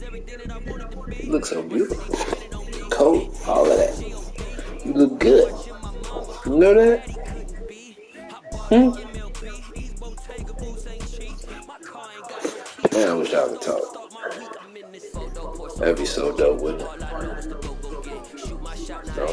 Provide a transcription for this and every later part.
You look so beautiful. Coat, all of that. You look good. You know that? Hmm? Man, I wish I would talk. That'd be so dope, wouldn't it? No?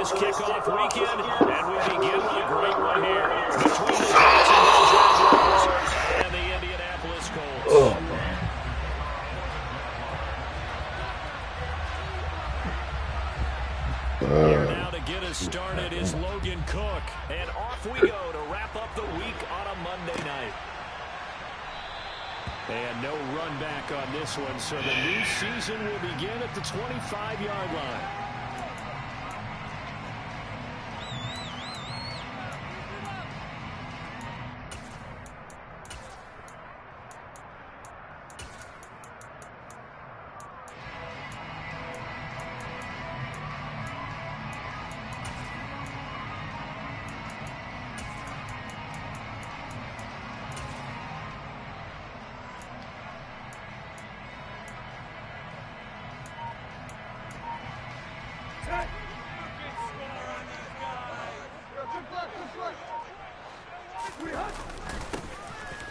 Kickoff weekend, and we begin with a great one here between the Jacksonville Jaguars and the Indianapolis Colts. Oh. Here now to get us started is Logan Cook, and off we go to wrap up the week on a Monday night. And no run back on this one, so the new season will begin at the 25-yard line.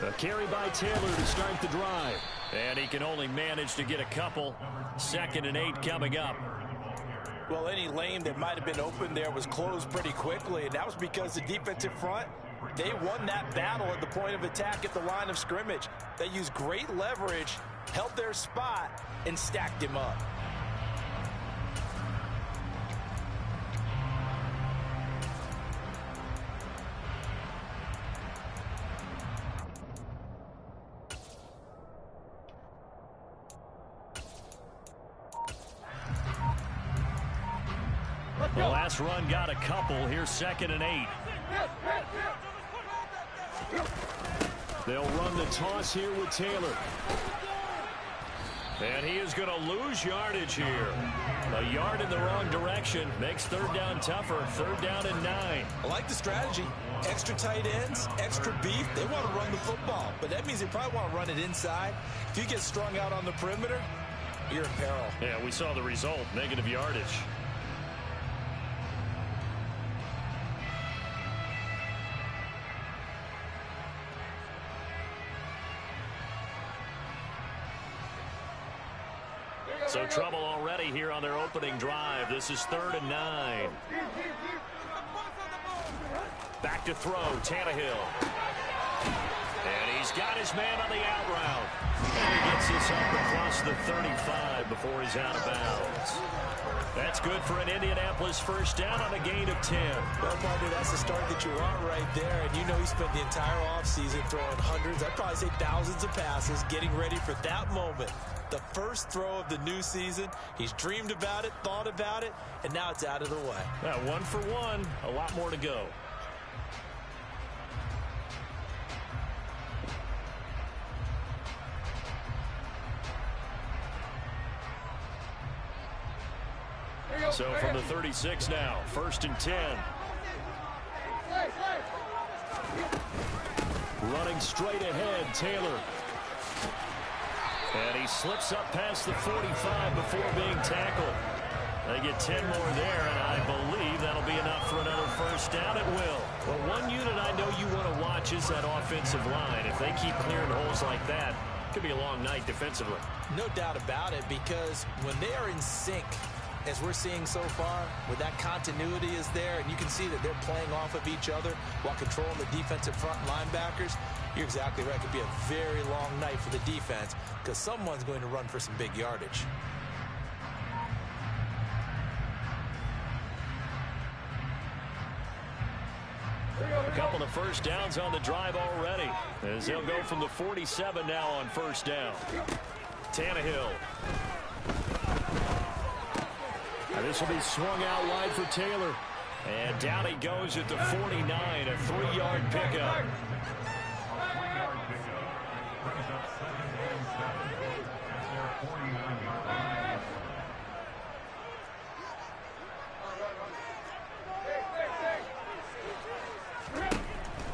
A carry by Taylor to start the drive. And he can only manage to get a couple. 2nd and 8 coming up. Well, any lane that might have been open there was closed pretty quickly, and that was because the defensive front, they won that battle at the point of attack at the line of scrimmage. They used great leverage, held their spot, and stacked him up. The last run got a couple. Here's 2nd and 8. They'll run the toss here with Taylor. And he is going to lose yardage here. A yard in the wrong direction makes 3rd down tougher. 3rd down and 9. I like the strategy. Extra tight ends, extra beef. They want to run the football, but that means they probably want to run it inside. If you get strung out on the perimeter, you're in peril. Yeah, we saw the result. Negative yardage. So trouble already here on their opening drive. This is 3rd and 9. Back to throw, Tannehill. And he's got his man on the out route. And he gets this up across the 35 before he's out of bounds. That's good for an Indianapolis first down on a gain of 10. Well, partner, that's the start that you want right there. And you know he spent the entire offseason throwing hundreds, I'd probably say thousands of passes, getting ready for that moment. The first throw of the new season. He's dreamed about it, thought about it, and now it's out of the way. Yeah, 1 for 1. A lot more to go. So from the 36 now, 1st and 10. Running straight ahead, Taylor. And he slips up past the 45 before being tackled. They get 10 more there, and I believe that'll be enough for another first down. It will. Well, one unit I know you want to watch is that offensive line. If they keep clearing holes like that, it could be a long night defensively. No doubt about it, because when they are in sync, as we're seeing so far, where that continuity is there, and you can see that they're playing off of each other while controlling the defensive front linebackers, you're exactly right. It could be a very long night for the defense because someone's going to run for some big yardage. A couple of first downs on the drive already, as they'll go from the 47 now on first down. Tannehill. And this will be swung out wide for Taylor. And down he goes at the 49, a 3-yard pickup.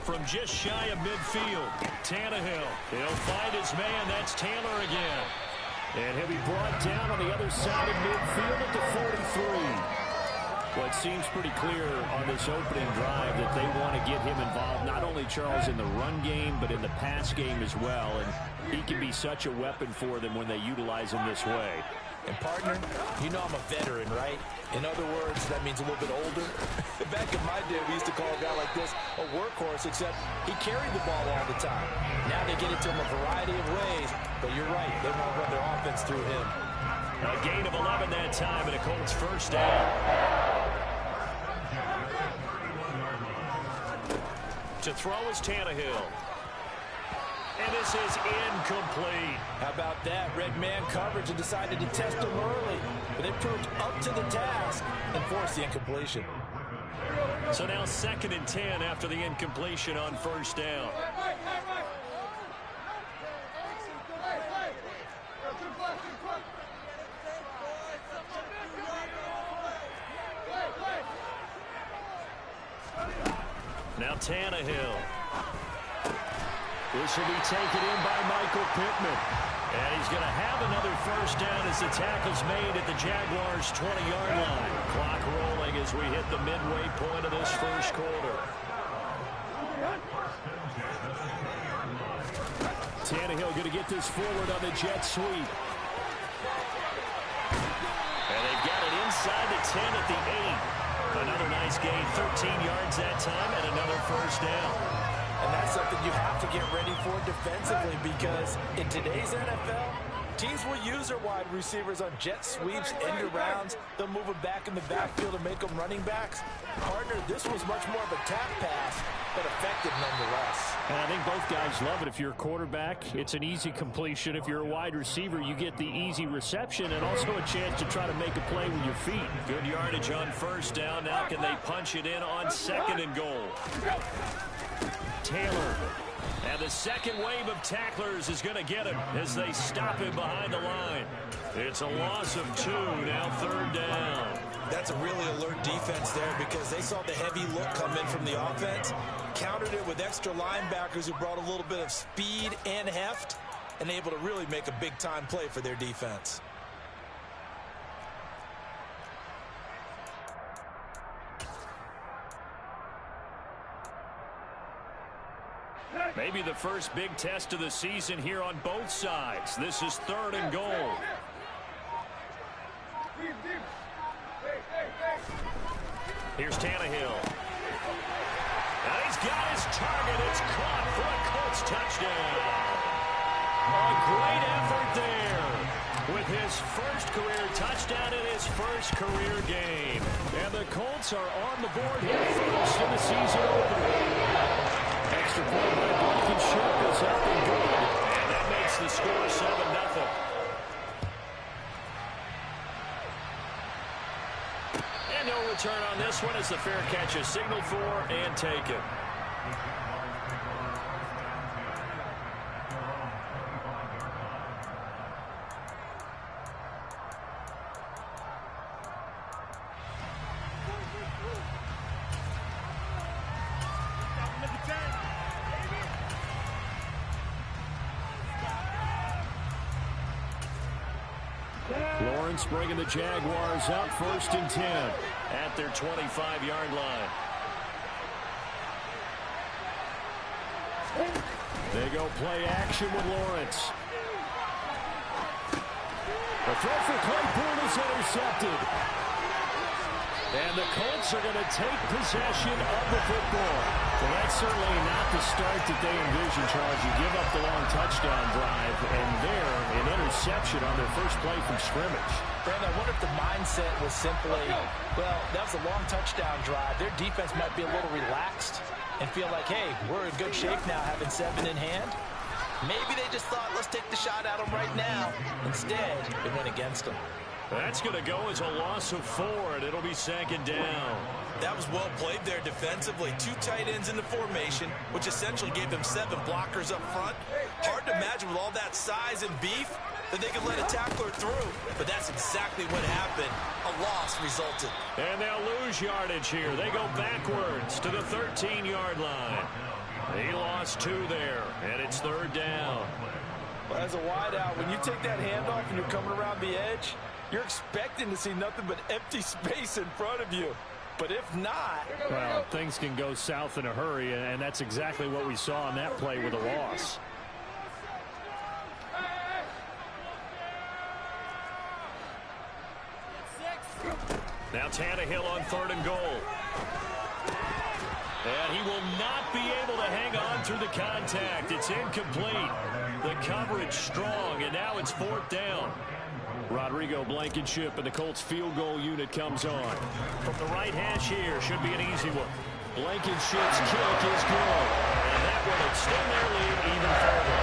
From just shy of midfield, Tannehill. He'll find his man. That's Taylor again. And he'll be brought down on the other side of midfield at the 43. Well, it seems pretty clear on this opening drive that they want to get him involved, not only, Charles, in the run game, but in the pass game as well. And he can be such a weapon for them when they utilize him this way. And, partner, you know I'm a veteran, right? In other words, that means a little bit older. Back in my day, we used to call a guy like this a workhorse, except he carried the ball all the time. Now they get it to him a variety of ways, but you're right. They want to run their offense through him. A gain of 11 that time, and a Colts first down. To throw is Tannehill. And this is incomplete. How about that? Red man coverage and decided to test him early. But they proved up to the task and forced the incompletion. So now 2nd and 10 after the incompletion on first down. Now Tannehill. This will be taken in by Michael Pittman. And he's going to have another first down as the tackle's made at the Jaguars' 20-yard line. Clock rolling as we hit the midway point of this first quarter. Tannehill going to get this forward on the jet sweep. And they've got it inside the 10 at the 8. Another nice gain, 13 yards that time, and another first down. And that's something you have to get ready for defensively, because in today's NFL, teams will use their wide receivers on jet sweeps, end arounds. They'll move them back in the backfield and make them running backs. Partner, this was much more of a tap pass, but effective nonetheless. And I think both guys love it. If you're a quarterback, it's an easy completion. If you're a wide receiver, you get the easy reception and also a chance to try to make a play with your feet. Good yardage on first down. Now can they punch it in on 2nd and goal? Taylor. And the second wave of tacklers is going to get him as they stop him behind the line. It's a loss of 2, now 3rd down. That's a really alert defense there, because they saw the heavy look come in from the offense, countered it with extra linebackers who brought a little bit of speed and heft, and able to really make a big-time play for their defense. Maybe the first big test of the season here on both sides. This is 3rd and goal. Here's Tannehill. And he's got his target. It's caught for a Colts touchdown. A great effort there with his first career touchdown in his first career game. And the Colts are on the board here first in the season opener. Extra point by Blankenship is up and good. And that makes the score 7-0. And no return on this one as the fair catch is signaled for and taken. offense, bringing the Jaguars up 1st and 10 at their 25-yard line. They go play action with Lawrence. The throw for Claypool is intercepted. And the Colts are going to take possession of the football. Well, that's certainly not the start that they envisioned, Charles. You give up the long touchdown drive, and there, an interception on their first play from scrimmage. Brandon, I wonder if the mindset was simply, well, that was a long touchdown drive. Their defense might be a little relaxed and feel like, hey, we're in good shape now having 7 in hand. Maybe they just thought, let's take the shot at them right now. Instead, it went against them. That's going to go as a loss of 4, and it'll be 2nd down. That was well played there defensively. 2 tight ends in the formation, which essentially gave them 7 blockers up front. Hard to imagine with all that size and beef that they could let a tackler through. But that's exactly what happened. A loss resulted. And they'll lose yardage here. They go backwards to the 13-yard line. He lost 2 there, and it's 3rd down. Well, as a wideout, when you take that handoff and you're coming around the edge, you're expecting to see nothing but empty space in front of you. But if not... Well, things can go south in a hurry, and that's exactly what we saw on that play with a loss. Now Tannehill on 3rd and goal. And he will not be able to hang on through the contact. It's incomplete. The coverage strong, and now it's 4th down. Rodrigo Blankenship and the Colts field goal unit comes on. From the right hash here, should be an easy one. Blankenship's kick is good. And that will extend their lead even further.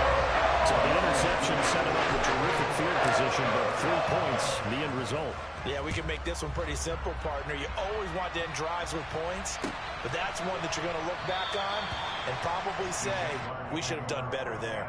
So the interception set him up a terrific field position, but 3 points, the end result. Yeah, we can make this one pretty simple, partner. You always want to end drives with points, but that's one that you're going to look back on and probably say, we should have done better there.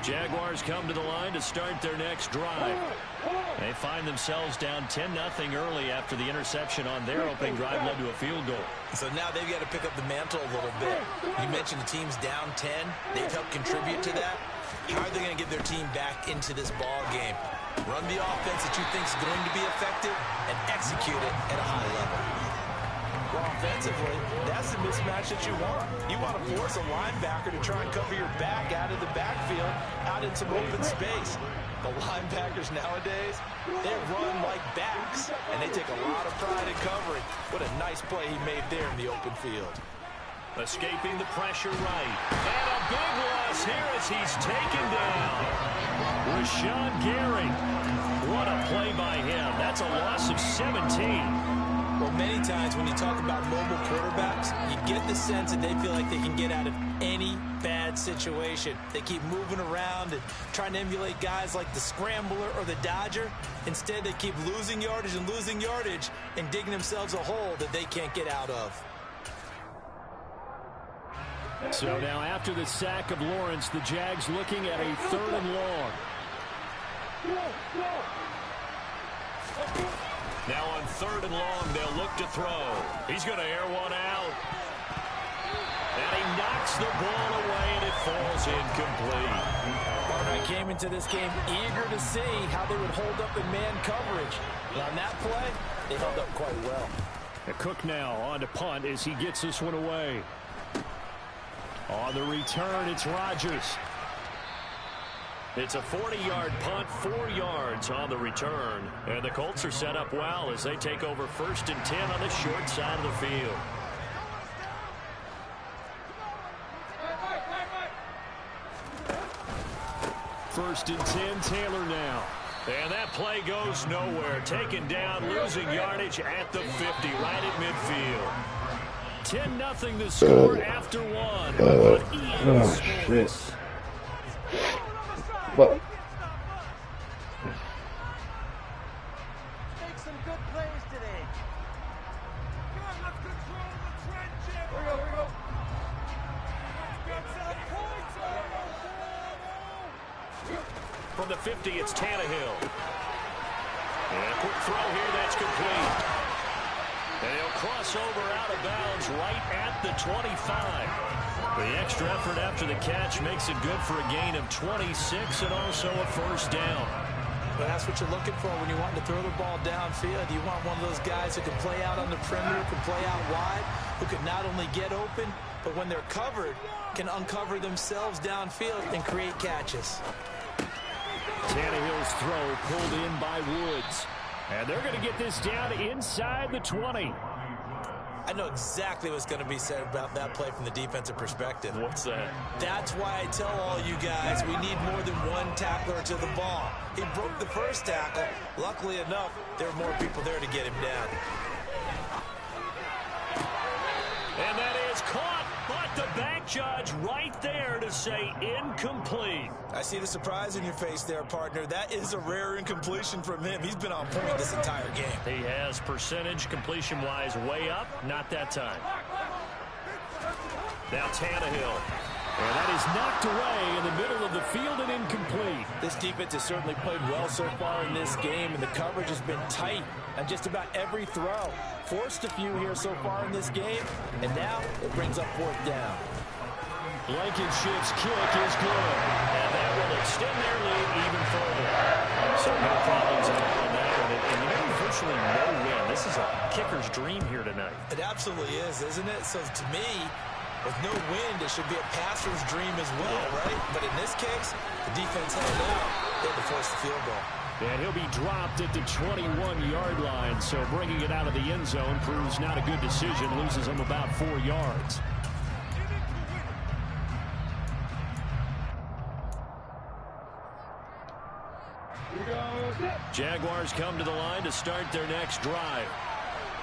Jaguars come to the line to start their next drive. They find themselves down 10-0 early after the interception on their opening drive led to a field goal. So now they've got to pick up the mantle a little bit. You mentioned the team's down 10. They've helped contribute to that. How are they going to get their team back into this ball game? Run the offense that you think is going to be effective and execute it at a high level. Well, offensively, that's the mismatch that you want. You want to force a linebacker to try and cover your back out of the backfield, out in some open space. The linebackers nowadays, they run like backs, and they take a lot of pride in covering. What a nice play he made there in the open field. Escaping the pressure right. And a big loss here as he's taken down. Rashawn Gary. What a play by him. That's a loss of 17. Well, many times when you talk about mobile quarterbacks, you get the sense that they feel like they can get out of any bad situation. They keep moving around and trying to emulate guys like the Scrambler or the Dodger. Instead, they keep losing yardage and digging themselves a hole that they can't get out of. So now after the sack of Lawrence, the Jags looking at a 3rd and long. Now on 3rd and long, they'll look to throw. He's going to air one out. And he knocks the ball away, and it falls incomplete. I came into this game eager to see how they would hold up in man coverage. But on that play, they held up quite well. Cook now on to punt as he gets this one away. On the return, it's Rodgers. It's a 40-yard punt, 4 yards on the return. And the Colts are set up well as they take over 1st and 10 on the short side of the field. First and 10, Taylor now. And that play goes nowhere. Taken down, losing yardage at the 50, right at midfield. 10-0 the score after one. Oh, shit. What? Make some good plays today. Come on, let's control the trenches. Here we go. Get some points on the board. From the 50, it's Tannehill. And a quick throw here, that's complete. And he'll cross over out of bounds right at the 25. The extra effort after the catch makes it good for a gain of 26 and also a first down. Well, that's what you're looking for when you want to throw the ball downfield. You want one of those guys who can play out on the perimeter, can play out wide, who can not only get open, but when they're covered, can uncover themselves downfield and create catches. Tannehill's throw pulled in by Woods. And they're going to get this down inside the 20. I know exactly what's going to be said about that play from the defensive perspective. What's that? That's why I tell all you guys we need more than one tackler to the ball. He broke the first tackle. Luckily enough, there were more people there to get him down. And that is caught, but the back judge right there to say incomplete. I see the surprise in your face there, partner. That is a rare incompletion from him. He's been on point this entire game. He has percentage completion-wise way up. Not that time. Now Tannehill. And that is knocked away in the middle of the field and incomplete. This defense has certainly played well so far in this game, and the coverage has been tight on just about every throw. Forced a few here so far in this game, and now it brings up fourth down. Blankenship's kick is good, and that will extend their lead even further. So no problems at all on that one, and you know, virtually no win. This is a kicker's dream here tonight. It absolutely is, isn't it? So to me, with no wind, it should be a passer's dream as well, right? But in this case, the defense held out. They had to force the field goal. And he'll be dropped at the 21-yard line, so bringing it out of the end zone proves not a good decision, loses him about 4 yards. Jaguars come to the line to start their next drive.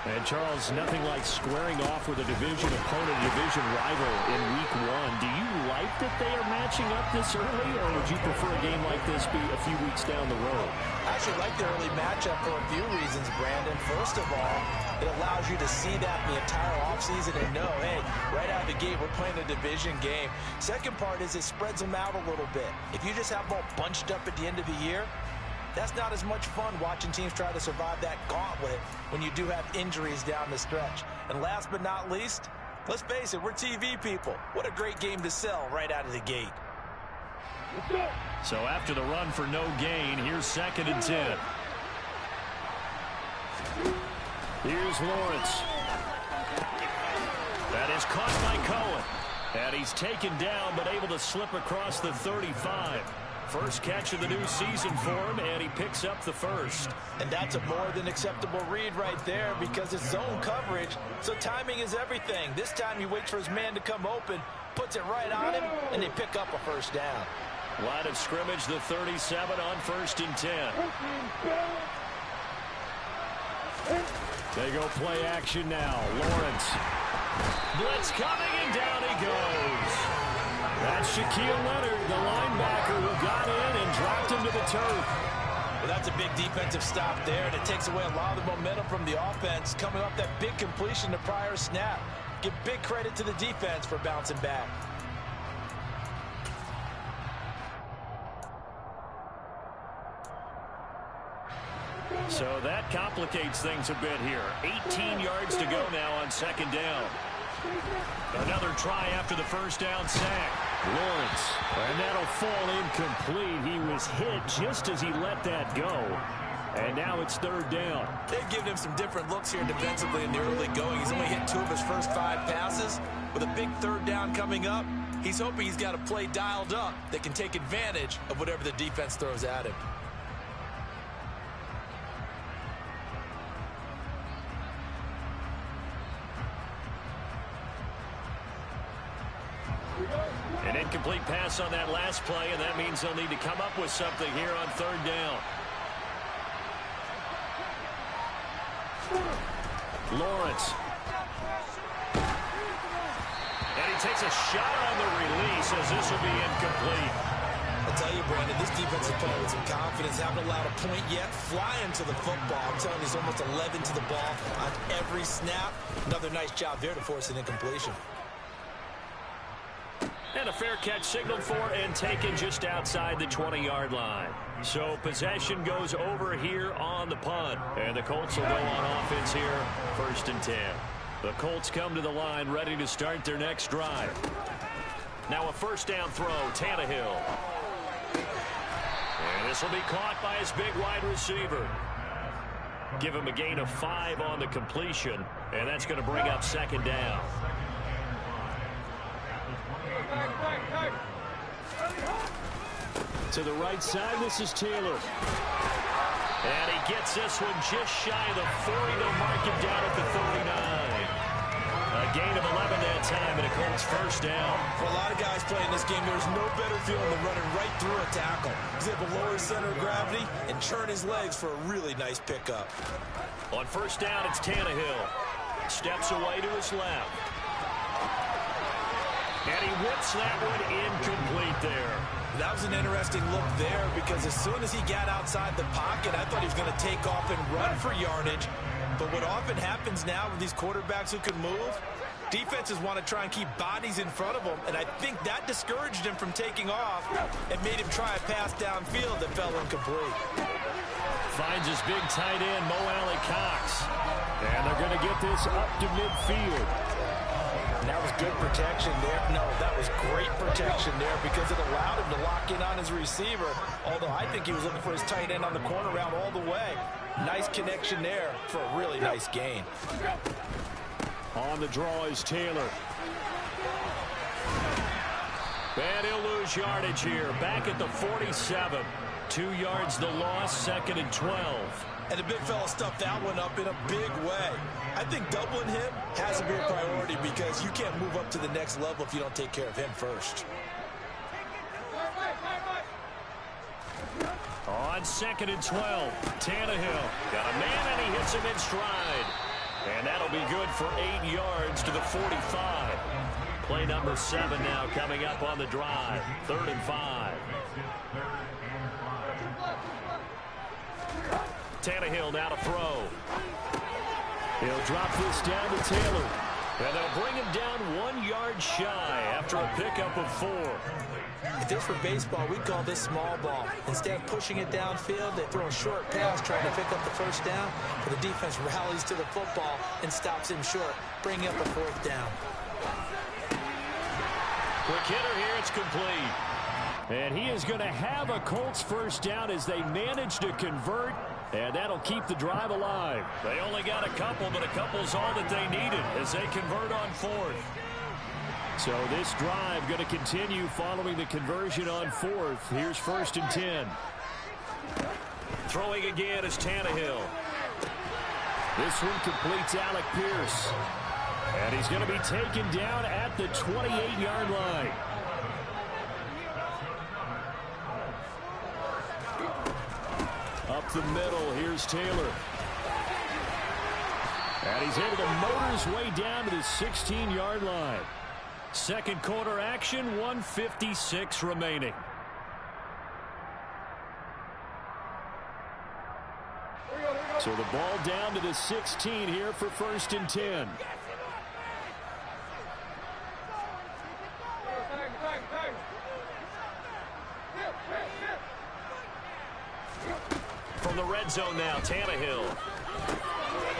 And, Charles, nothing like squaring off with a division opponent, division rival in week 1. Do you like that they are matching up this early, or would you prefer a game like this be a few weeks down the road? I actually like the early matchup for a few reasons, Brandon. First of all, it allows you to see that in the entire offseason and know, hey, right out of the gate, we're playing a division game. Second part is it spreads them out a little bit. If you just have them all bunched up at the end of the year, that's not as much fun watching teams try to survive that gauntlet when you do have injuries down the stretch. And last but not least, let's face it, we're TV people. What a great game to sell right out of the gate. So after the run for no gain, here's 2nd and 10. Here's Lawrence. That is caught by Cohen. And he's taken down but able to slip across the 35. First catch of the new season for him, and he picks up the first. And that's a more than acceptable read right there because it's zone coverage, so timing is everything. This time he waits for his man to come open, puts it right on him, and they pick up a first down. Line of scrimmage, the 37 on 1st and 10. They go play action now. Lawrence. Blitz coming, and down he goes. That's Shaquille Leonard, the linebacker, who got in and dropped him to the turf. Well, that's a big defensive stop there, and it takes away a lot of the momentum from the offense coming off that big completion the prior snap. Give big credit to the defense for bouncing back. So that complicates things a bit here. 18 yards to go now on 2nd down. Another try after the first down sack. Lawrence, and that'll fall incomplete. He was hit just as he let that go. And now it's 3rd down. They've given him some different looks here defensively in the early going. He's only hit 2 of his first 5 passes. With a big 3rd down coming up, he's hoping he's got a play dialed up that can take advantage of whatever the defense throws at him. An incomplete pass on that last play, and that means they'll need to come up with something here on 3rd down. Lawrence. And he takes a shot on the release as this will be incomplete. I'll tell you, Brandon, this defense is playing with some confidence. Haven't allowed a point yet. Flying to the football. I'm telling you, he's almost 11 to the ball on every snap. Another nice job there to force an incompletion. And And a fair catch signaled for and taken just outside the 20-yard line. So possession goes over here on the punt. And the Colts will go on offense here, 1st and 10. The Colts come to the line ready to start their next drive. Now a 1st down throw, Tannehill. And this will be caught by his big wide receiver. Give him a gain of 5 on the completion, and that's going to bring up 2nd down. To the right side, this is Taylor. And he gets this one just shy of the 40. They'll mark him down at the 39. A gain of 11 that time, and a Colts 1st down. For a lot of guys playing this game, there's no better feeling than running right through a tackle. He's able to lower his center of gravity and churn his legs for a really nice pickup. On 1st down, it's Tannehill. Steps away to his left. And he whips that one incomplete there. That was an interesting look there because as soon as he got outside the pocket, I thought he was going to take off and run for yardage. But what often happens now with these quarterbacks who can move, defenses want to try and keep bodies in front of them, and I think that discouraged him from taking off and made him try a pass downfield that fell incomplete. Finds his big tight end, Mo Alley Cox. And they're going to get this up to midfield. And that was good protection there. No, that was great protection there because it allowed him to lock in on his receiver, although I think he was looking for his tight end on the corner route all the way. Nice connection there for a really nice gain. On the draw is Taylor. And he'll lose yardage here. Back at the 47. 2 yards the loss, 2nd and 12. And the big fella stuffed that one up in a big way. I think doubling him has to be a priority because you can't move up to the next level if you don't take care of him first. On 2nd and 12, Tannehill got a man and he hits him in stride. And that'll be good for 8 yards to the 45. Play number 7 now coming up on the drive. 3rd and 5. Tannehill now to throw. He'll drop this down to Taylor. And they'll bring him down 1 yard shy after a pickup of 4. If this were baseball, we'd call this small ball. Instead of pushing it downfield, they throw a short pass trying to pick up the 1st down. But the defense rallies to the football and stops him short, bringing up a 4th down. Quick hitter here, it's complete. And he is going to have a Colts 1st down as they manage to convert. And that'll keep the drive alive. They only got a couple, but a couple's all that they needed as they convert on 4th. So this drive going to continue following the conversion on 4th. Here's 1st and 10. Throwing again is Tannehill. This one completes Alec Pierce. And he's going to be taken down at the 28-yard line. Up the middle, here's Taylor. And he's able to motor his way down to the 16-yard line. 2nd quarter action, 1:56 remaining. So the ball down to the 16 here for 1st and 10. From the red zone now, Tannehill.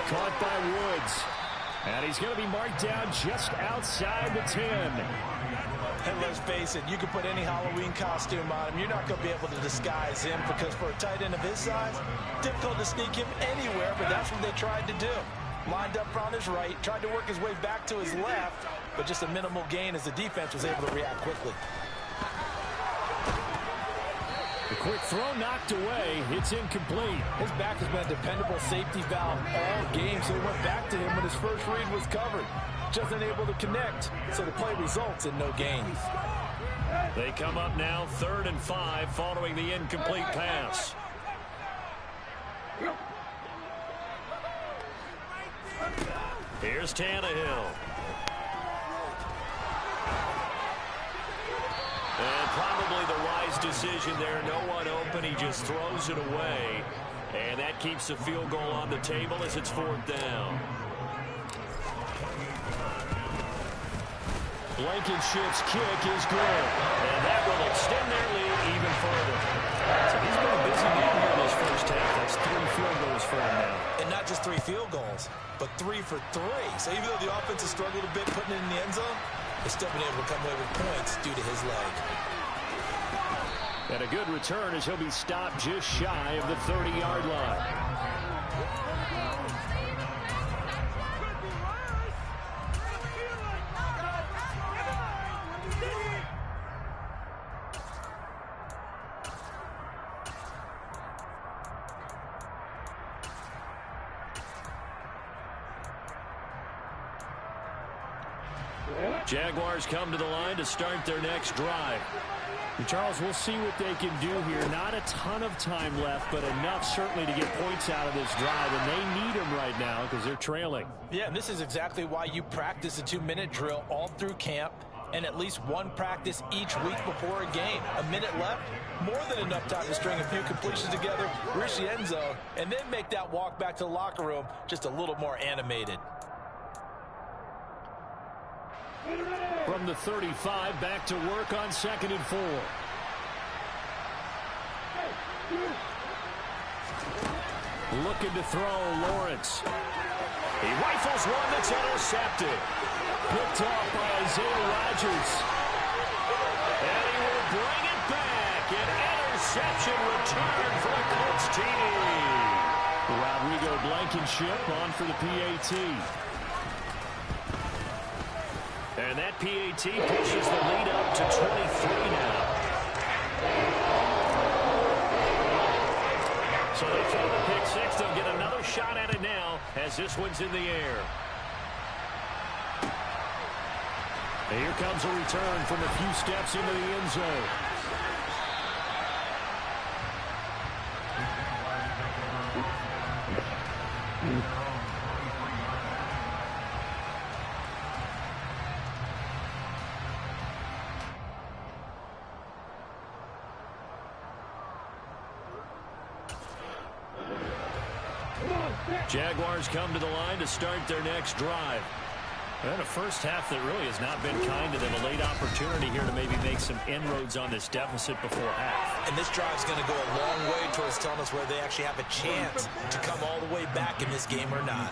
Caught by Woods. And he's going to be marked down just outside the 10. And let's face it, you can put any Halloween costume on him. You're not going to be able to disguise him because for a tight end of his size, difficult to sneak him anywhere, but that's what they tried to do. Lined up on his right, tried to work his way back to his left, but just a minimal gain as the defense was able to react quickly. The quick throw knocked away. It's incomplete. His back has been a dependable safety valve all game, so he went back to him when his first read was covered. Just unable to connect, so the play results in no gains. They come up now 3rd and 5 following the incomplete pass. Here's Tannehill. And probably the wise decision there. No one open. He just throws it away. And that keeps the field goal on the table as it's 4th down. Blankenship's kick is good. And that will extend their lead even further. So he's been a busy man here in this first half. That's 3 field goals for him now. And not just 3 field goals, but 3 for 3. So even though the offense has struggled a bit putting it in the end zone, they've still been able to come away with points due to his leg. And a good return as he'll be stopped just shy of the 30-yard line. Jaguars come to the line to start their next drive. And Charles, we'll see what they can do here. Not a ton of time left, but enough certainly to get points out of this drive, and they need them right now because they're trailing. Yeah, and this is exactly why you practice a 2-minute drill all through camp and at least one practice each week before a game. A minute left, more than enough time to string a few completions together, reach the end zone, and then make that walk back to the locker room just a little more animated. From the 35, back to work on 2nd and 4. Looking to throw, Lawrence. He rifles one that's intercepted. Picked off by Isaiah Rodgers. And he will bring it back. An interception return for the Colts TD. Rodrigo Blankenship on for the PAT. And that PAT pushes the lead up to 23 now. So they throw the pick six. They'll get another shot at it now as this one's in the air. And here comes a return from a few steps into the end zone. Jaguars come to the line to start their next drive. And a first half that really has not been kind to them. A late opportunity here to maybe make some inroads on this deficit before half. And this drive's going to go a long way towards telling us whether they actually have a chance to come all the way back in this game or not.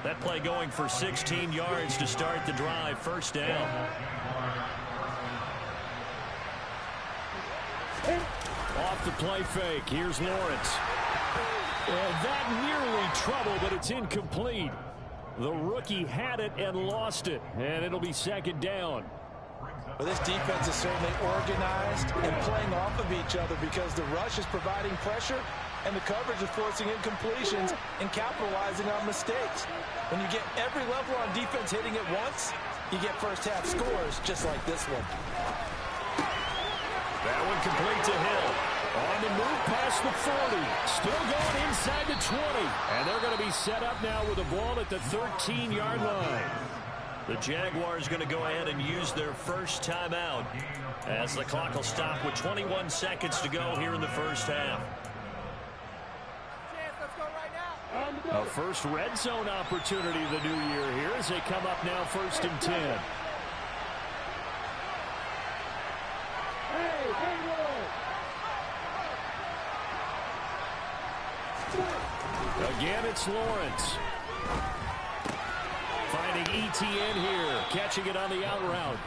That play going for 16 yards to start the drive. First down. Off the play fake. Here's Lawrence. And that nearly trouble, but it's incomplete. The rookie had it and lost it, and it'll be 2nd down. Well, this defense is certainly organized and playing off of each other because the rush is providing pressure and the coverage is forcing incompletions and capitalizing on mistakes. When you get every level on defense hitting at once, you get first half scores just like this one. That one complete to Hill. On the move past the 40. Still going inside the 20. And they're going to be set up now with the ball at the 13-yard line. The Jaguars going to go ahead and use their first timeout as the clock will stop with 21 seconds to go here in the first half. A first red zone opportunity of the new year here as they come up now 1st and 10. Again, it's Lawrence. Finding ETN here, catching it on the out route.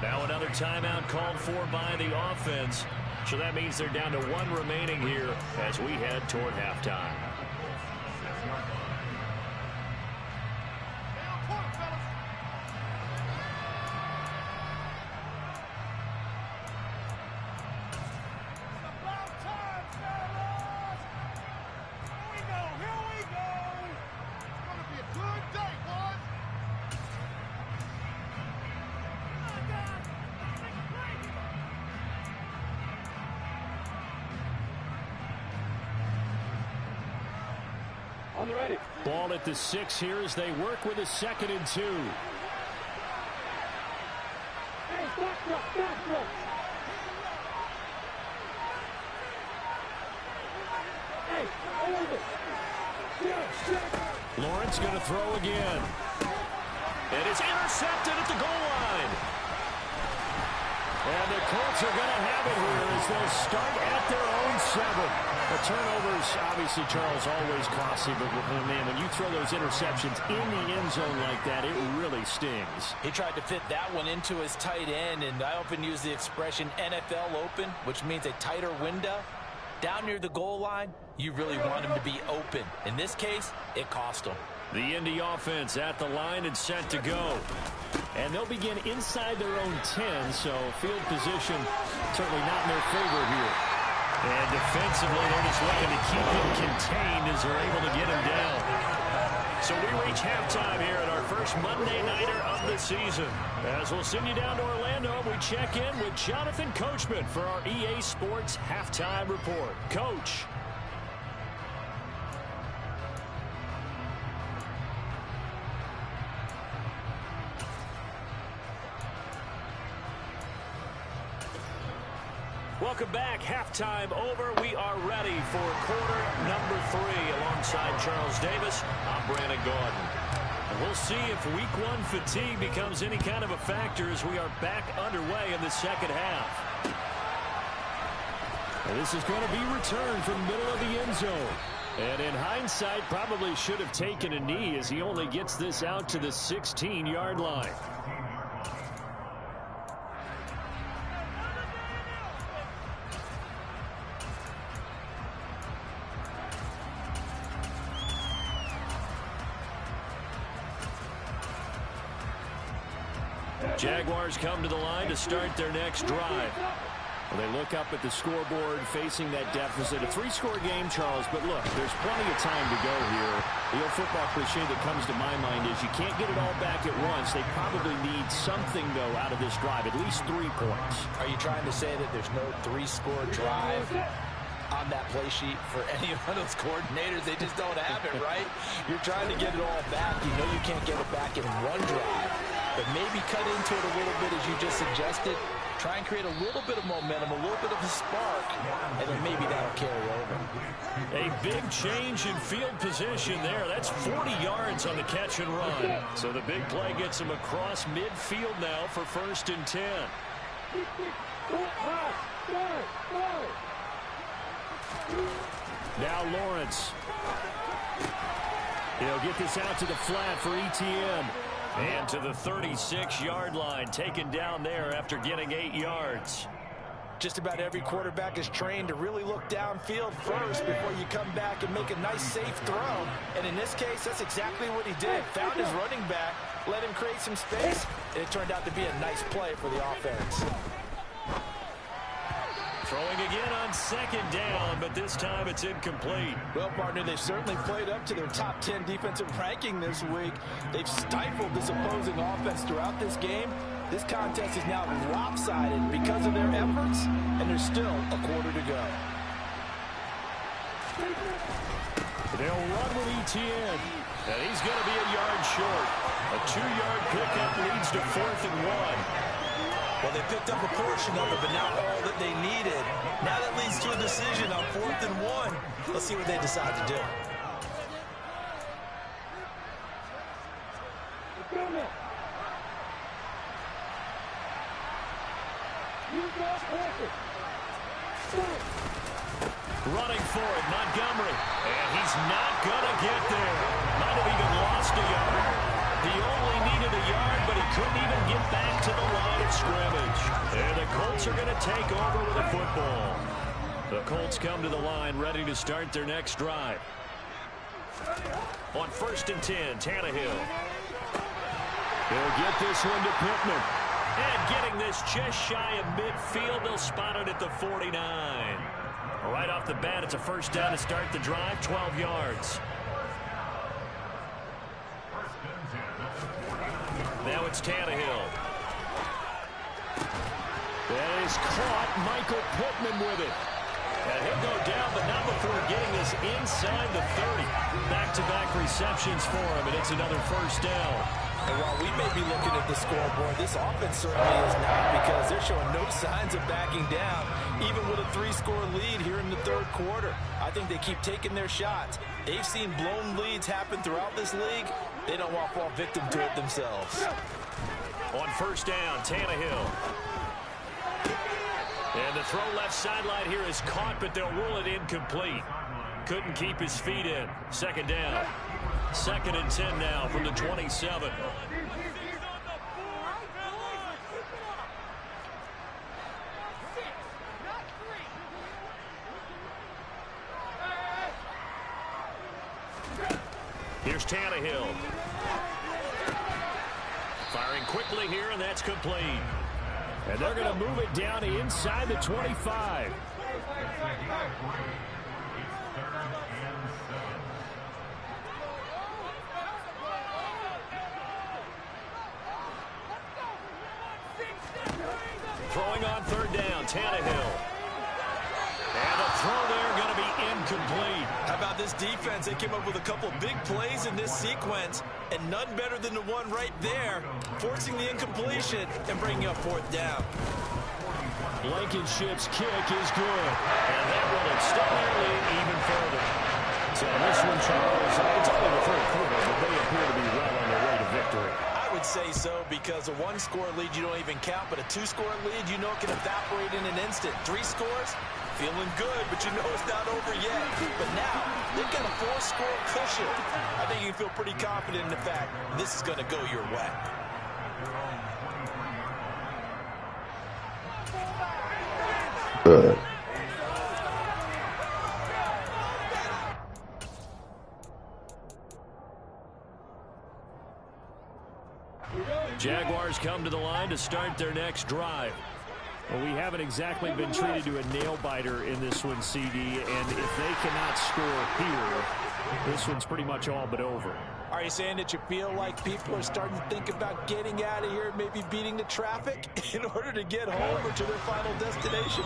Now another timeout called for by the offense. So that means they're down to 1 remaining here as we head toward halftime. Ball at the 6 here as they work with a 2nd and 2. Lawrence going to throw again. And it's intercepted at the goal line. And the Colts are going to have it here as they'll start at their own 7. The turnovers, obviously, Charles, always costly. But, man, when you throw those interceptions in the end zone like that, it really stings. He tried to fit that one into his tight end, and I often use the expression NFL open, which means a tighter window. Down near the goal line, you really want him to be open. In this case, it cost him. The Indy offense at the line and set to go. And they'll begin inside their own 10, so field position certainly not in their favor here. And defensively, they're just looking to keep him contained as they're able to get him down. So we reach halftime here at our first Monday Nighter of the season. As we'll send you down to Orlando, we check in with Jonathan Coachman for our EA Sports Halftime Report. Coach. Welcome back. Halftime over. We are ready for quarter number 3 alongside Charles Davis. I'm Brandon Gordon. And we'll see if week 1 fatigue becomes any kind of a factor as we are back underway in the second half. And this is going to be returned from the middle of the end zone. And in hindsight, probably should have taken a knee as he only gets this out to the 16-yard line. Jaguars come to the line to start their next drive. Well, they look up at the scoreboard facing that deficit. A 3-score game, Charles, but look, there's plenty of time to go here. The old football cliche that comes to my mind is you can't get it all back at once. They probably need something, though, out of this drive, at least 3 points. Are you trying to say that there's no 3-score drive on that play sheet for any one of those coordinators? They just don't have it, right? You're trying to get it all back. You know you can't get it back in one drive. But maybe cut into it a little bit, as you just suggested. Try and create a little bit of momentum, a little bit of a spark, and then maybe that'll carry over. A big change in field position there. That's 40 yards on the catch and run. So the big play gets him across midfield now for 1st and 10. Now Lawrence. He'll get this out to the flat for ETN. And to the 36-yard line, taken down there after getting 8 yards. Just about every quarterback is trained to really look downfield first before you come back and make a nice, safe throw. And in this case, that's exactly what he did. Found his running back, let him create some space, and it turned out to be a nice play for the offense. Throwing again on 2nd down, but this time it's incomplete. Well, partner, they've certainly played up to their top 10 defensive ranking this week. They've stifled this opposing offense throughout this game. This contest is now lopsided because of their efforts, and there's still a quarter to go. They'll run with ETN, and he's going to be a yard short. A 2-yard pickup leads to 4th and 1. Well, they picked up a portion of it, but not all that they needed. Now that leads to a decision on 4th and 1. Let's see what they decide to do. Running for it, Montgomery. And he's not going to get there. Might have even lost a yard. He only needed a yard, but he couldn't even get back to the line of scrimmage. And the Colts are going to take over with a football. The Colts come to the line ready to start their next drive. On 1st and 10, Tannehill. They'll get this one to Pittman. And getting this just shy of midfield, they'll spot it at the 49. Right off the bat, it's a 1st down to start the drive, 12 yards. Now it's Tannehill. That is caught. Michael Pittman with it. And he'll go down, but not before getting this inside the 30. Back-to-back receptions for him, and it's another 1st down. And while we may be looking at the scoreboard, this offense certainly is not, because they're showing no signs of backing down, even with a 3-score lead here in the 3rd quarter. I think they keep taking their shots. They've seen blown leads happen throughout this league. They don't want to fall victim to it themselves. On first down, Tannehill. And the throw left sideline here is caught, but they'll rule it incomplete. Couldn't keep his feet in. Second down. 2nd and 10 now from the 27. Here's Tannehill. Firing quickly here, and that's complete. And they're going to move it down inside the 25. Throwing on third down, Tannehill. And the throw there going to be incomplete. How about this defense? They came up with a couple of big plays in this sequence, and none better than the one right there, forcing the incompletion and bringing up 4th down. Blankenship's kick is good. And that will extend their lead even further. So this one, Charles, it's only the 3rd quarter, but they appear to be well on their way to victory. I would say so, because a 1-score lead you don't even count, but a 2-score lead you know can evaporate in an instant. 3 scores, feeling good, but you know it's not over yet. But now, they've got a 4-score cushion. I think you can feel pretty confident in the fact this is going to go your way. Good. Jaguars come to the line to start their next drive. Well, we haven't exactly been treated to a nail-biter in this one, CD, and if they cannot score here, this one's pretty much all but over. Are you saying that you feel like people are starting to think about getting out of here, maybe beating the traffic in order to get home or to their final destination?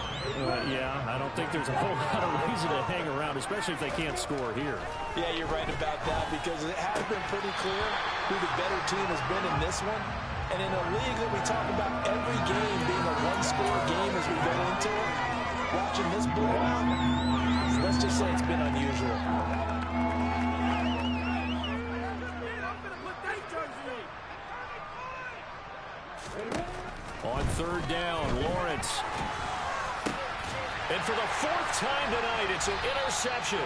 Yeah, I don't think there's a whole lot of reason to hang around, especially if they can't score here. Yeah, you're right about that, because it has been pretty clear who the better team has been in this one. And in a league that we talk about every game being a 1-score game as we go into it, watching this blowout, let's just say it's been unusual. On third down, Lawrence. And for the 4th time tonight, it's an interception.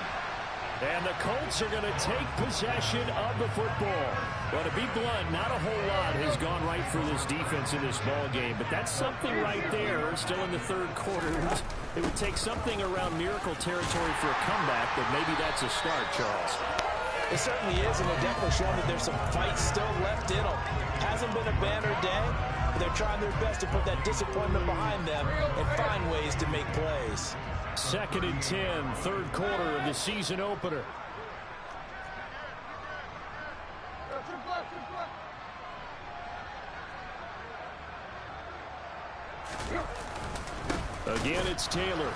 And the Colts are going to take possession of the football. Well, to be blunt, not a whole lot has gone right for this defense in this ball game, but that's something right there. Still in the 3rd quarter. It would take something around miracle territory for a comeback, but maybe that's a start, Charles. It certainly is, and they're definitely showing that there's some fight still left in them. Hasn't been a banner day, but they're trying their best to put that disappointment behind them and find ways to make plays. 2nd and 10, 3rd quarter of the season opener. Again, it's Taylor.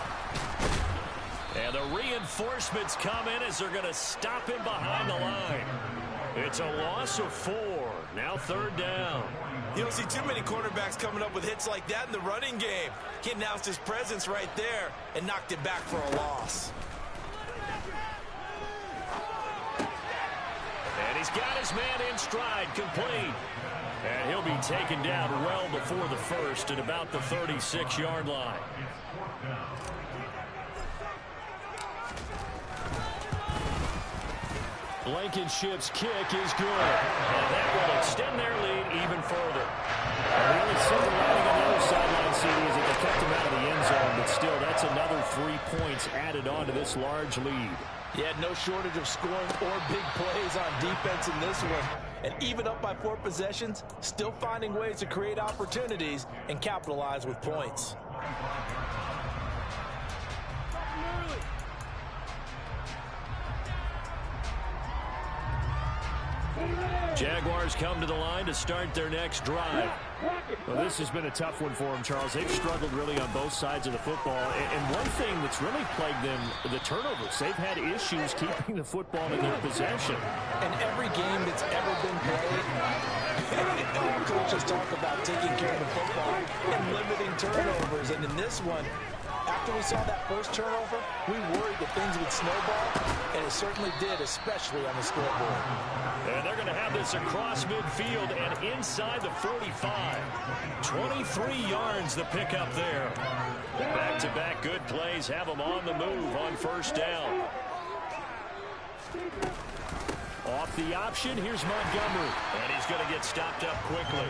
And the reinforcements come in as they're going to stop him behind the line. It's a loss of 4. Now 3rd down. You don't see too many quarterbacks coming up with hits like that in the running game. He announced his presence right there and knocked it back for a loss. And he's got his man in stride, complete. And he'll be taken down well before the 1st at about the 36-yard line. Blankenship's kick is good. And that will extend their lead even further. The only silver lining on the other sideline, CD, is that they kept him out of the end zone, but still, that's another 3 points added on to this large lead. Yeah, no shortage of scoring or big plays on defense in this one. And even up by 4 possessions, still finding ways to create opportunities and capitalize with points. Jaguars come to the line to start their next drive. Well, this has been a tough one for them, Charles. They've struggled really on both sides of the football. And one thing that's really plagued them, the turnovers. They've had issues keeping the football in their possession. And every game that's ever been played, coaches talk about taking care of the football and limiting turnovers. And in this one, after after we saw that first turnover, we worried that things would snowball, and it certainly did, especially on the scoreboard. And they're going to have this across midfield and inside the 45. 23 yards the pickup there. Back-to-back good plays have them on the move on first down. Off the option, here's Montgomery. And he's going to get stopped up quickly.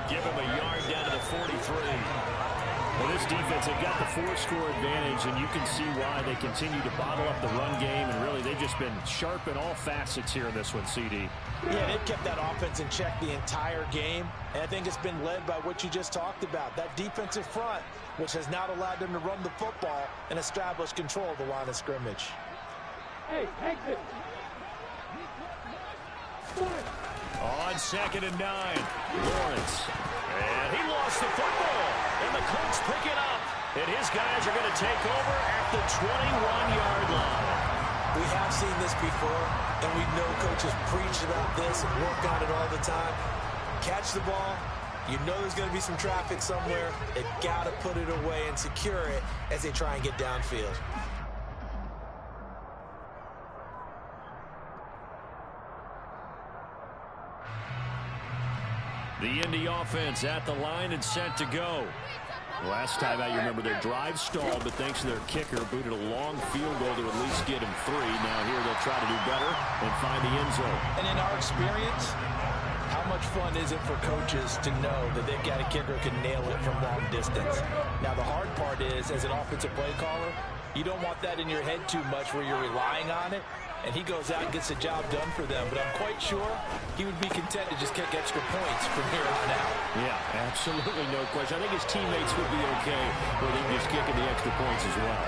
Give him a yard down to the 43. Well, this defense, they've got the 4-score advantage, and you can see why they continue to bottle up the run game, and really they've just been sharp in all facets here in this one, CD. Yeah, they've kept that offense in check the entire game, and I think it's been led by what you just talked about, that defensive front, which has not allowed them to run the football and establish control of the line of scrimmage. Hey, exit. On 2nd and 9, Lawrence. And he lost the football. And the Colts pick it up. And his guys are going to take over at the 21-yard line. We have seen this before, and we know coaches preach about this and work on it all the time. Catch the ball. You know there's going to be some traffic somewhere. They've got to put it away and secure it as they try and get downfield. The Indy offense at the line and set to go. Last time out, you remember their drive stalled, but thanks to their kicker, booted a long field goal to at least get him 3. Now here they'll try to do better and find the end zone. And in our experience, how much fun is it for coaches to know that they've got a kicker who can nail it from long distance? Now the hard part is, as an offensive play caller, you don't want that in your head too much where you're relying on it. And he goes out and gets the job done for them. But I'm quite sure he would be content to just kick extra points from here on out. Yeah, absolutely no question. I think his teammates would be okay with him just kicking the extra points as well.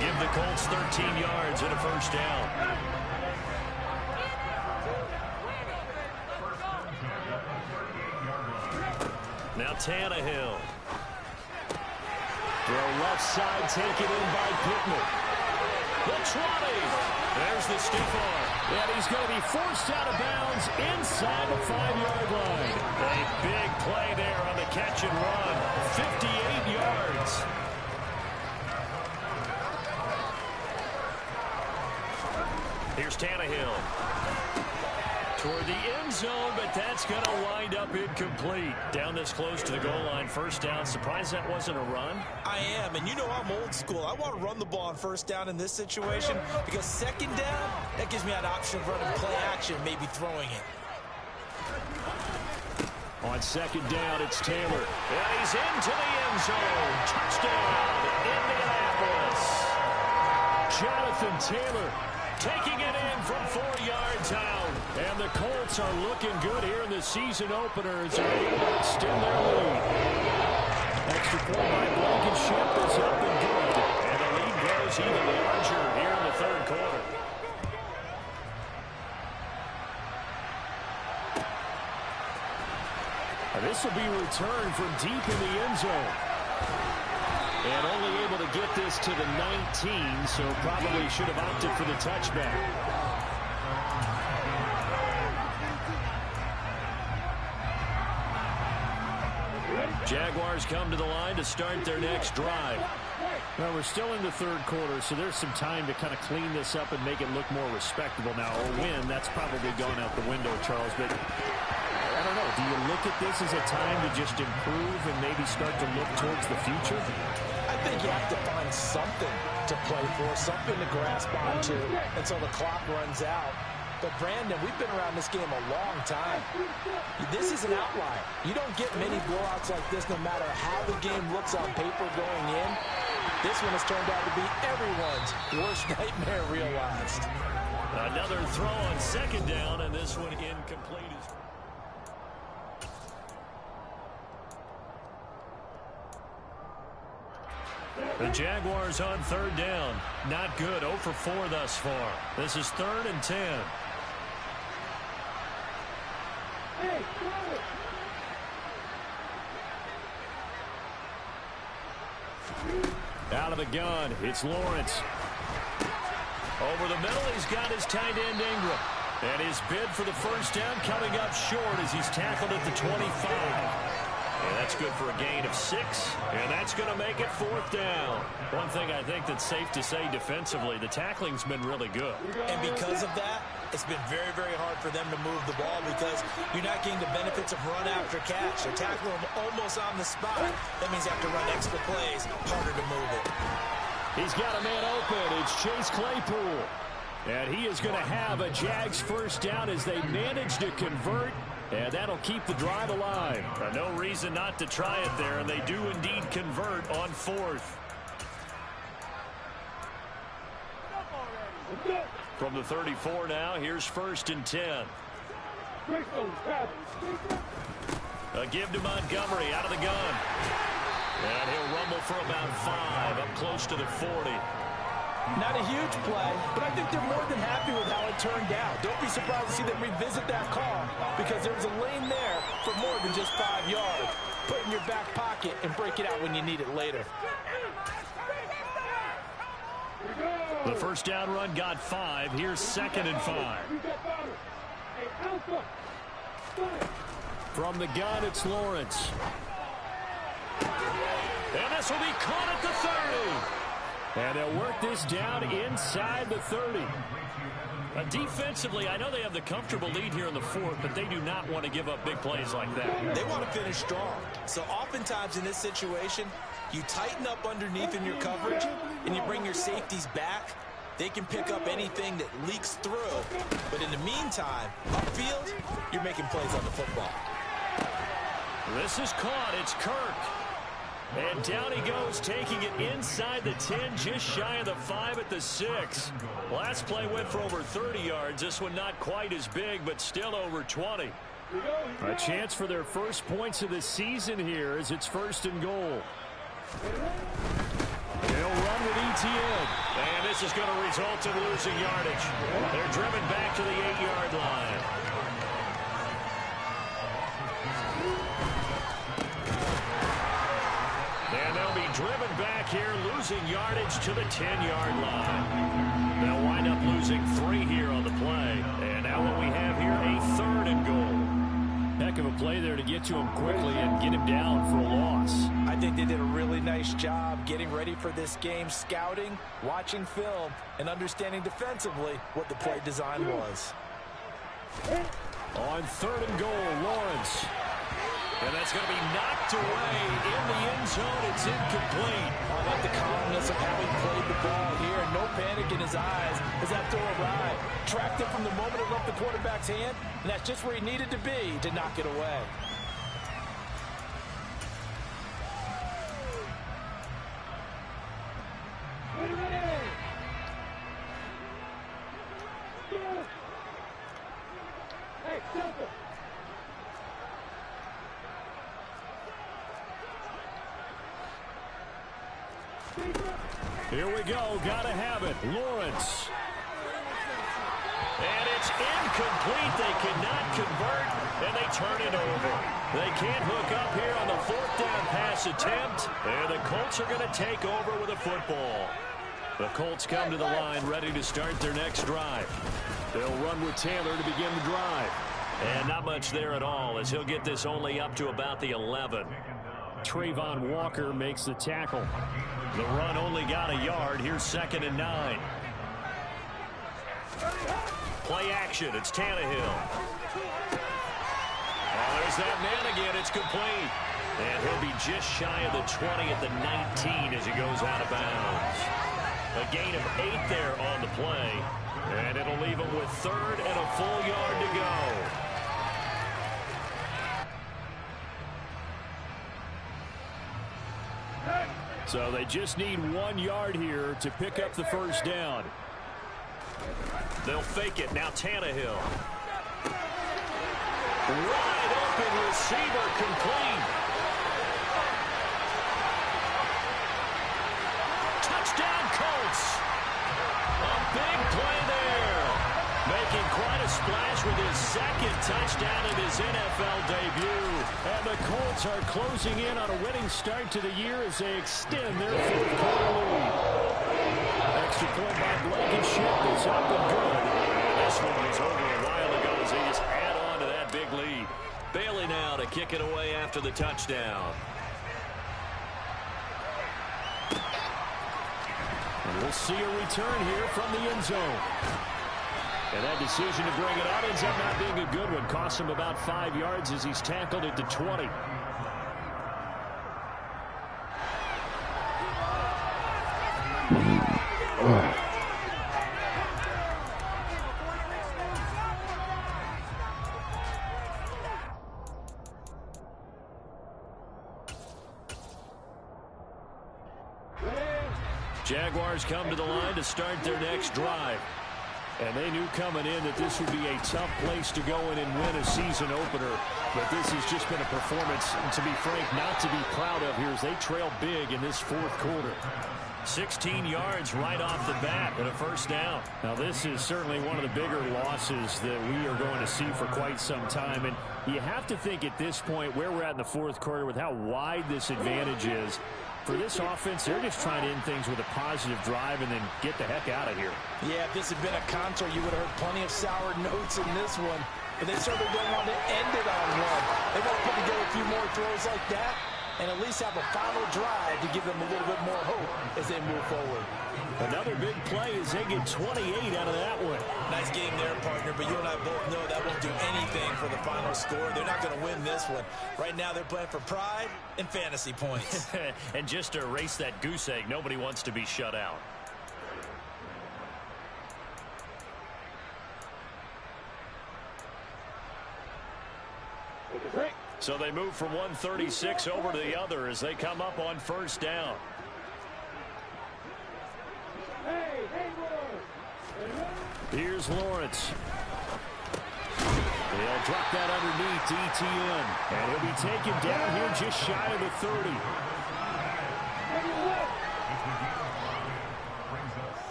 Give the Colts 13 yards and a first down. Now Tannehill. Throw left side, taken in by Pittman. The 20. There's the stiff arm. And he's going to be forced out of bounds inside the 5-yard line. A big play there on the catch and run. 58 yards. Here's Tannehill. Toward the end zone, but that's going to wind up incomplete. Down this close to the goal line, first down. Surprised that wasn't a run? I am, and you know I'm old school. I want to run the ball on first down in this situation because second down, that gives me an option of running play action, maybe throwing it. On second down, it's Taylor. And he's into the end zone. Touchdown, Indianapolis. Jonathan Taylor taking it in from 4 yards out. And the Colts are looking good here in the season opener as they're able to extend their lead. Extra point by Blankenship is up and good. And the lead grows even larger here in the third quarter. This will be returned from deep in the end zone. And only able to get this to the 19, so probably should have opted for the touchback. Jaguars come to the line to start their next drive. Well, we're still in the third quarter, so there's some time to kind of clean this up and make it look more respectable now. A win, that's probably gone out the window, Charles, but I don't know. Do you look at this as a time to just improve and maybe start to look towards the future? I think you have to find something to play for, something to grasp onto until the clock runs out. But, Brandon, we've been around this game a long time. This is an outlier. You don't get many blowouts like this no matter how the game looks on paper going in. This one has turned out to be everyone's worst nightmare realized. Another throw on second down, and this one incomplete. The Jaguars on third down. Not good. 0 for 4 thus far. This is 3rd and 10. Hey, Out of the gun, it's Lawrence. Over the middle, he's got his tight end Ingram. And his bid for the first down coming up short as he's tackled at the 25. And that's good for a gain of 6. And that's going to make it 4th down. One thing I think that's safe to say defensively, the tackling's been really good. And because of that, it's been very, very hard for them to move the ball because you're not getting the benefits of run after catch. They're tackling them almost on the spot. That means you have to run extra plays, harder to move it. He's got a man open. It's Chase Claypool. And he is going to have a Jags 1st down as they manage to convert. And that'll keep the drive alive. No reason not to try it there, and they do indeed convert on 4th. From the 34 now, here's 1st and 10. A give to Montgomery out of the gun. And he'll rumble for about 5, up close to the 40. Not a huge play, but I think they're more than happy with how it turned out. Don't be surprised to see them revisit that call because there was a lane there for more than just 5 yards. Put it in your back pocket and break it out when you need it later. The 1st down run got 5. Here's 2nd and 5. From the gun, it's Lawrence. And this will be caught at the 30. And they'll work this down inside the 30. Defensively, I know they have the comfortable lead here in the 4th, but they do not want to give up big plays like that. They want to finish strong. So oftentimes in this situation, you tighten up underneath in your coverage, and you bring your safeties back. They can pick up anything that leaks through. But in the meantime, upfield, you're making plays on the football. This is caught. It's Kirk. And down he goes, taking it inside the 10, just shy of the 5 at the 6. Last play went for over 30 yards. This one not quite as big, but still over 20. A chance for their first points of the season here as it's 1st and goal. He'll run with ETN. And this is going to result in losing yardage. They're driven back to the 8-yard line. And they'll be driven back here, losing yardage to the 10-yard line. They'll wind up losing 3 here on the play. And now what we have here, a 3rd and goal. Heck of a play there to get to him quickly and get him down for a loss. I think they did a really nice job getting ready for this game, scouting, watching film, and understanding defensively what the play design was. On 3rd and goal, Lawrence. And that's going to be knocked away in the end zone. It's incomplete. I like the calmness of how he played the ball here. No panic in his eyes as that throw arrived. Tracked it from the moment it left the quarterback's hand, and that's just where he needed to be to knock it away. Here we go. Gotta have it. Lawrence. And it's incomplete. They cannot convert, and they turn it over. They can't hook up here on the 4th down pass attempt, and the Colts are going to take over with a football. The Colts come to the line ready to start their next drive. They'll run with Taylor to begin the drive. And not much there at all as he'll get this only up to about the 11. Trayvon Walker makes the tackle. The run only got a yard. Here's 2nd and 9. Play action. It's Tannehill. Oh, there's that man again. It's complete. And he'll be just shy of the 20 at the 19 as he goes out of bounds. A gain of 8 there on the play. And it'll leave him with 3rd and a full yard to go. So they just need 1 yard here to pick up the 1st down. They'll fake it. Now Tannehill. Wide open receiver, complete. Touchdown Colts. A big play there. Making quite a splash with his 2nd touchdown of his NFL debut. And the Colts are closing in on a winning start to the year as they extend their 4th quarter lead. Extra point by Blankenship is up and good. And this one was over a while ago as they just add on to that big lead. Bailey now to kick it away after the touchdown. And we'll see a return here from the end zone. And that decision to bring it out ends up not being a good one. Costs him about 5 yards as he's tackled at the 20. Jaguars come to the line to start their next drive. And they knew coming in that this would be a tough place to go in and win a season opener. But this has just been a performance, to be frank, not to be proud of here as they trail big in this fourth quarter. 16 yards right off the bat and a first down. Now this is certainly one of the bigger losses that we are going to see for quite some time. And you have to think at this point where we're at in the fourth quarter with how wide this advantage is. For this offense, they're just trying to end things with a positive drive and then get the heck out of here. Yeah, if this had been a contour, you would have heard plenty of sour notes in this one. But they certainly don't want to end it on one. They want to put together a few more throws like that and at least have a final drive to give them a little bit more hope as they move forward. Another big play as they get 28 out of that one. Nice game there, partner, but you and I both know that won't do anything for the final score. They're not going to win this one. Right now they're playing for pride and fantasy points. And just to erase that goose egg, nobody wants to be shut out. So they move from 136 over to the other as they come up on first down. Here's Lawrence. They'll drop that underneath to ETN. And he'll be taken down here just shy of the 30.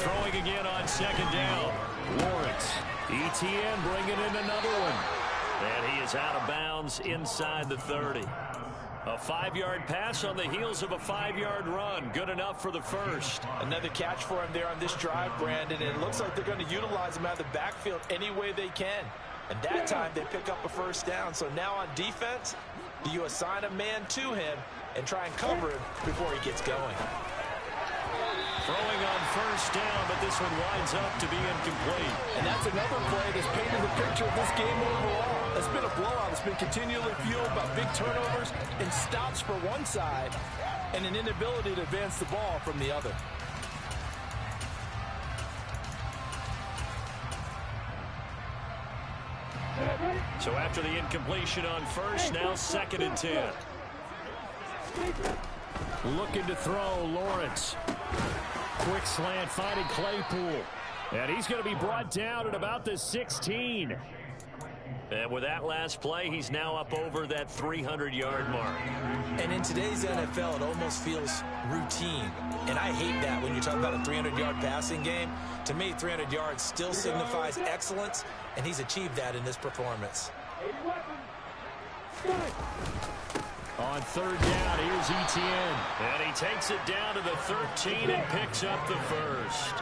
Throwing again on second down. Lawrence. ETN bringing in another one. And he is out of bounds inside the 30. A 5-yard pass on the heels of a 5-yard run. Good enough for the first. Another catch for him there on this drive, Brandon. It looks like they're going to utilize him out of the backfield any way they can. And that time they pick up a first down. So now on defense, do you assign a man to him and try and cover him before he gets going? Throwing on first down, but this one winds up to be incomplete. And that's another play that's painted the picture of this game overall. It's been a blowout. It's been continually fueled by big turnovers and stops for one side and an inability to advance the ball from the other. So after the incompletion on first, now 2nd and 10. Looking to throw, Lawrence. Quick slant, finding Claypool. And he's going to be brought down at about the 16. And with that last play, he's now up over that 300-yard mark. And in today's NFL, it almost feels routine. And I hate that when you talk about a 300-yard passing game. To me, 300 yards still signifies excellence, and he's achieved that in this performance. On third down, here's ETN. And he takes it down to the 13 and picks up the first.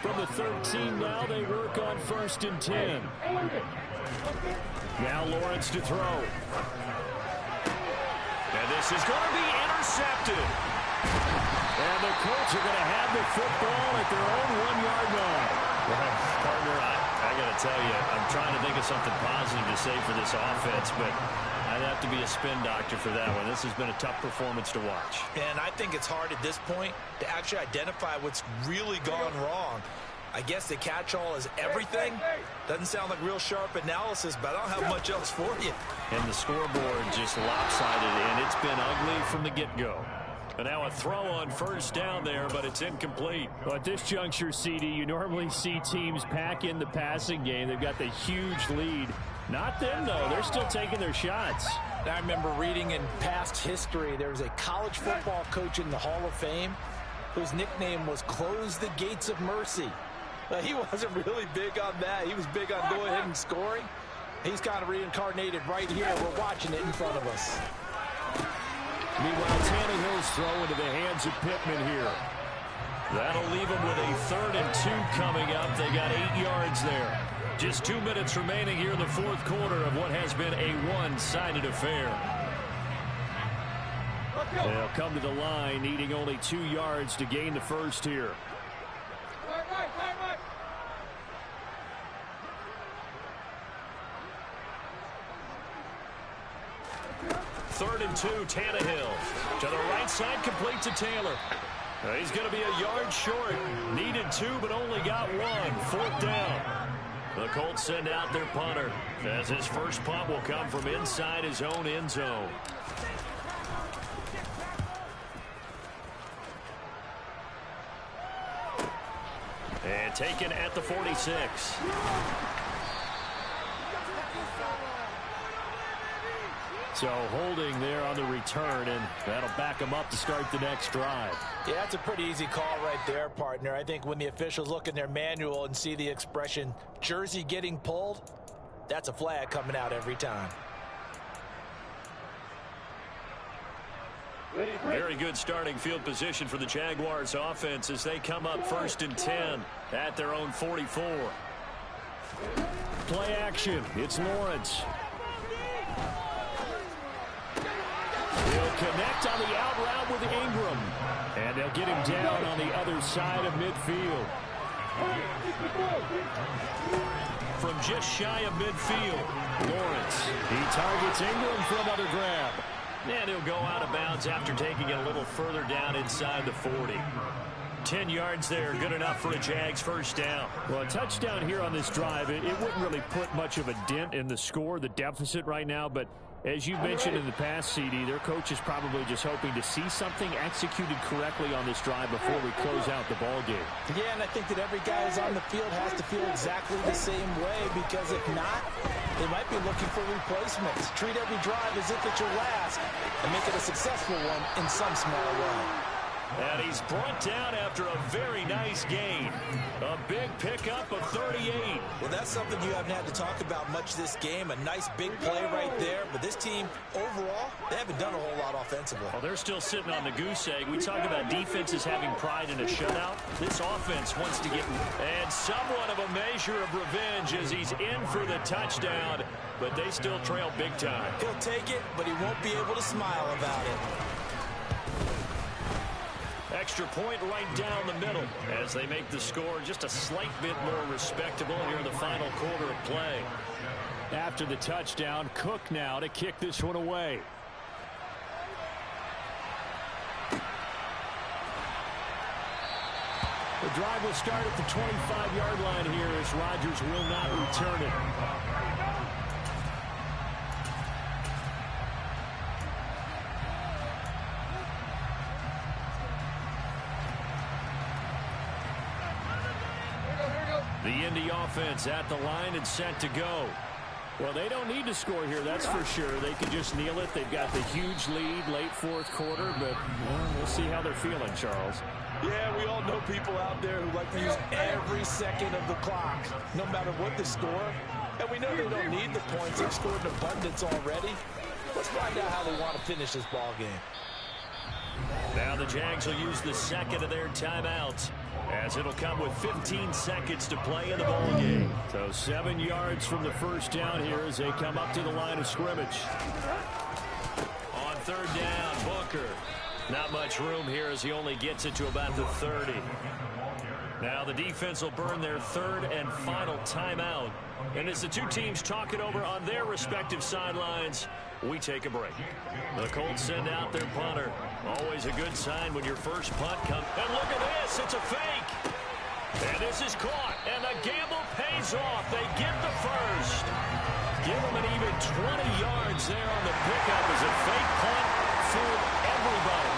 From the 13 now, they work on 1st and 10. Now Lawrence to throw. And this is going to be intercepted. And the Colts are going to have the football at their own 1-yard line. Well, partner, I got to tell you, I'm trying to think of something positive to say for this offense, but I'd have to be a spin doctor for that one. This has been a tough performance to watch. And I think it's hard at this point to actually identify what's really gone wrong. I guess the catch-all is everything. Doesn't sound like real sharp analysis, but I don't have much else for you. And the scoreboard just lopsided, and it's been ugly from the get-go. And now a throw on first down there, but it's incomplete. Well, at this juncture, CD, you normally see teams pack in the passing game. They've got the huge lead. Not them, though. They're still taking their shots. I remember reading in past history, there was a college football coach in the Hall of Fame whose nickname was Close the Gates of Mercy. He wasn't really big on that. He was big on going ahead and scoring. He's kind of reincarnated right here. We're watching it in front of us. Meanwhile, Tannehill's throw into the hands of Pittman here. That'll leave them with a 3rd and 2 coming up. They got 8 yards there. Just 2 minutes remaining here in the fourth quarter of what has been a one-sided affair. They'll come to the line needing only 2 yards to gain the first here. Third and 2, Tannehill. To the right side, complete to Taylor. He's going to be a yard short. Needed 2, but only got 1. 4th down. The Colts send out their punter, as his first punt will come from inside his own end zone. And taken at the 46. So holding there on the return, and that'll back him up to start the next drive. Yeah, that's a pretty easy call right there, partner. I think when the officials look in their manual and see the expression jersey getting pulled, that's a flag coming out every time. Very good starting field position for the Jaguars offense as they come up 1st and 10 at their own 44. Play action. It's Lawrence. He'll connect on the out route with Ingram. And they'll get him down on the other side of midfield. From just shy of midfield, Lawrence. He targets Ingram for another grab. And he'll go out of bounds after taking it a little further down inside the 40. 10 yards there, good enough for a Jags first down. Well, a touchdown here on this drive, it wouldn't really put much of a dent in the score, the deficit right now, but as you mentioned in the past, CD, their coach is probably just hoping to see something executed correctly on this drive before we close out the ball game. Yeah, and I think that every guy who's on the field has to feel exactly the same way, because if not, they might be looking for replacements. Treat every drive as if it's your last and make it a successful one in some small way. And he's brought down after a very nice gain. A big pickup of 38. Well, that's something you haven't had to talk about much this game. A nice big play right there. But this team, overall, they haven't done a whole lot offensively. Well, they're still sitting on the goose egg. We talk about defenses having pride in a shutout. This offense wants to get... And somewhat of a measure of revenge as he's in for the touchdown. But they still trail big time. He'll take it, but he won't be able to smile about it. Extra point right down the middle as they make the score just a slight bit more respectable here in the final quarter of play. After the touchdown, Cook now to kick this one away. The drive will start at the 25-yard line here as Rodgers will not return it. The Indy offense at the line and set to go. Well, they don't need to score here, that's for sure. They could just kneel it. They've got the huge lead late fourth quarter, but we'll see how they're feeling, Charles. Yeah, we all know people out there who like to use every second of the clock, no matter what the score. And we know they don't need the points. They've scored in abundance already. Let's find out how they want to finish this ball game. Now the Jags will use the second of their timeouts, as it'll come with 15 seconds to play in the ball game. So 7 yards from the first down here as they come up to the line of scrimmage. On third down, Booker. Not much room here as he only gets it to about the 30. Now the defense will burn their third and final timeout. And as the two teams talk it over on their respective sidelines, we take a break. The Colts send out their punter. Always a good sign when your first punt comes. And look at this, it's a fake. And this is caught, and the gamble pays off. They get the first. Give them an even 20 yards there on the pickup as a fake punt fooled everybody.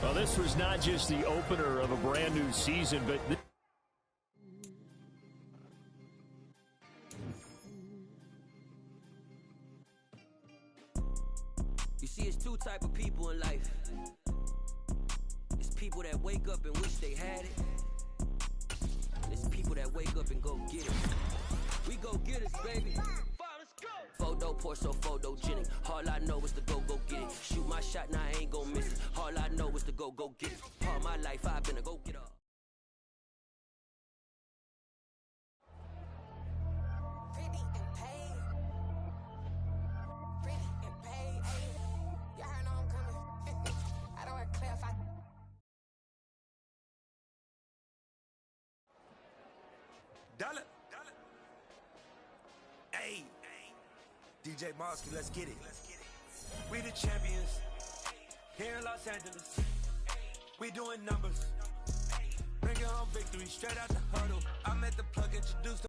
Well, this was not just the opener of a brand new season, but... You see, it's two type of people in life. It's people that wake up and wish they had it. And it's people that wake up and go get it. We go get it, baby. Photo, Porsche, photogenic. All I know is to go get it. Shoot my shot, now I ain't gon' miss it. All I know is to go get it. All my life, I've been a go-getter. Dollar. Hey. DJ Mosky, let's get it. We the champions. Here in Los Angeles. We doing numbers. Bringing home victory straight out the huddle. I'm at the plug, introduced